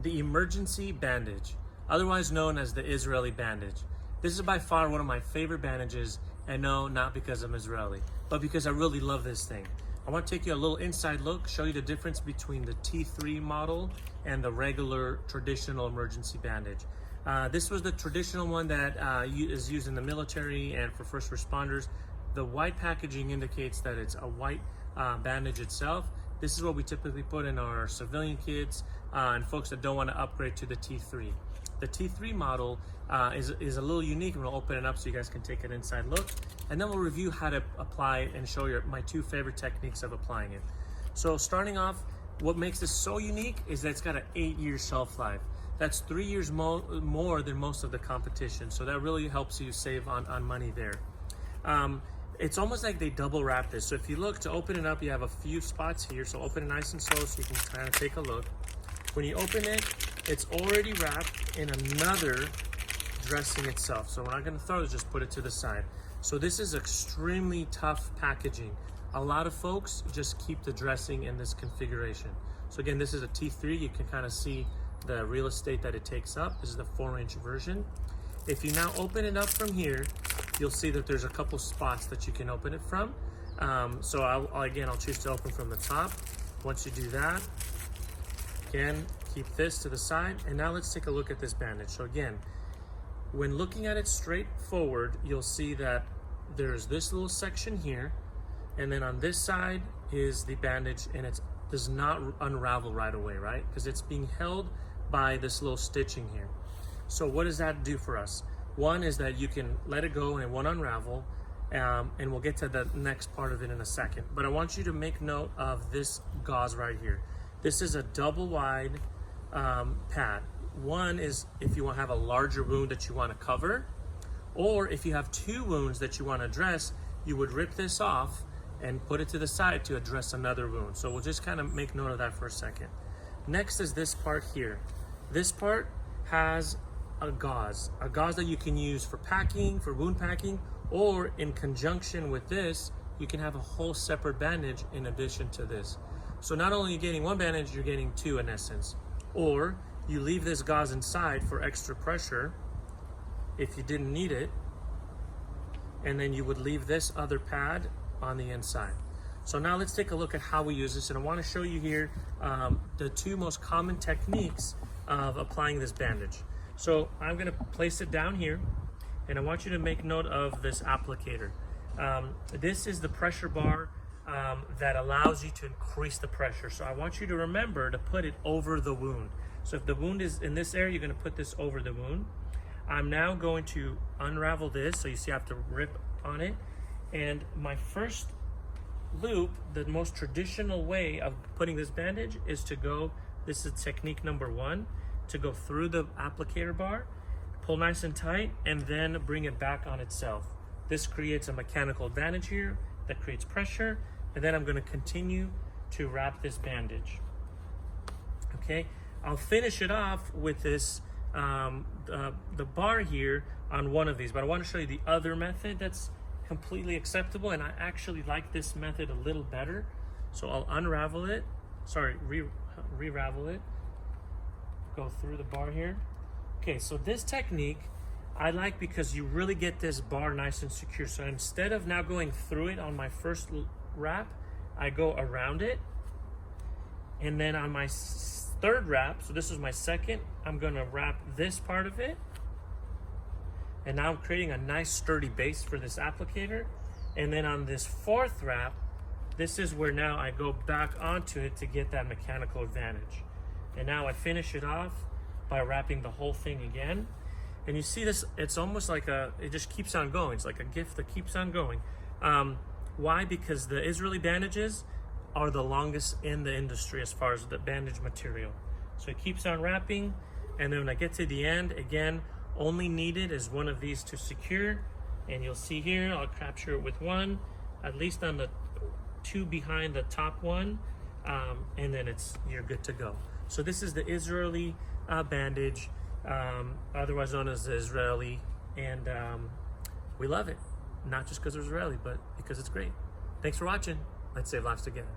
the emergency bandage, otherwise known as the Israeli bandage. This is by far one of my favorite bandages, and no, not because I'm Israeli, but because I really love this thing. I want to take you a little inside look, show you the difference between the T3 model and the regular traditional emergency bandage. This was the traditional one that is used in the military and for first responders. The white packaging indicates that it's a white bandage itself. This is what we typically put in our civilian kits and folks that don't want to upgrade to the T3. The T3 model is a little unique, and we'll open it up so you guys can take an inside look. And then we'll review how to apply it and show you my two favorite techniques of applying it. So starting off, what makes this so unique is that it's got an 8-year shelf life. That's 3 years more than most of the competition. So that really helps you save on money there. It's almost like they double wrap this. So if you look to open it up, you have a few spots here. So open it nice and slow so you can kind of take a look. When you open it, it's already wrapped in another dressing itself. So we're not gonna throw it, just put it to the side. So this is extremely tough packaging. A lot of folks just keep the dressing in this configuration. So again, this is a T3. You can kind of see the real estate that it takes up. This is the 4-inch version. If you now open it up from here, you'll see that there's a couple spots that you can open it from. So I'll choose to open from the top. Once you do that, again, keep this to the side. And now let's take a look at this bandage. So again, when looking at it straight forward, you'll see that there's this little section here. And then on this side is the bandage, and it does not unravel right away, right? Because it's being held by this little stitching here. So what does that do for us? One is that you can let it go and it won't unravel, and we'll get to the next part of it in a second. But I want you to make note of this gauze right here. This is a double wide pad. One is if you want to have a larger wound that you want to cover, or if you have 2 wounds that you want to address, you would rip this off and put it to the side to address another wound. So we'll just kind of make note of that for a second. Next is this part here. This part has a gauze that you can use for packing, for wound packing, or in conjunction with this, you can have a whole separate bandage in addition to this. So not only are you getting 1 bandage, you're getting 2 in essence. Or you leave this gauze inside for extra pressure if you didn't need it, and then you would leave this other pad on the inside. So now let's take a look at how we use this, and I want to show you here the 2 most common techniques of applying this bandage. So I'm going to place it down here, and I want you to make note of this applicator. This is the pressure bar that allows you to increase the pressure. So I want you to remember to put it over the wound. So if the wound is in this area, you're going to put this over the wound. I'm now going to unravel this, so you see I have to rip on it. And my first loop, the most traditional way of putting this bandage is to go, this is technique number 1, to go through the applicator bar, pull nice and tight, and then bring it back on itself. This creates a mechanical advantage here that creates pressure, and then I'm going to continue to wrap this bandage. Okay, I'll finish it off with this, the bar here on one of these, but I want to show you the other method that's completely acceptable, and I actually like this method a little better. So I'll unravel it, re-ravel it, go through the bar here. Okay, so this technique I like because you really get this bar nice and secure. So instead of now going through it on my first wrap, I go around it, and then on my 3rd wrap, so this is my 2nd, I'm gonna wrap this part of it, and now I'm creating a nice sturdy base for this applicator. And then on this 4th wrap, this is where now I go back onto it to get that mechanical advantage. And now I finish it off by wrapping the whole thing again. And you see this, it's almost like it just keeps on going. It's like a gift that keeps on going. Why? Because the Israeli bandages are the longest in the industry as far as the bandage material. So it keeps on wrapping, and then when I get to the end, again, only needed is one of these to secure. And you'll see here, I'll capture it with 1, at least on the 2 behind the top one, and then you're good to go. So this is the Israeli bandage, otherwise known as the Israeli, and we love it. Not just because it's Israeli, but because it's great. Thanks for watching. Let's save lives together.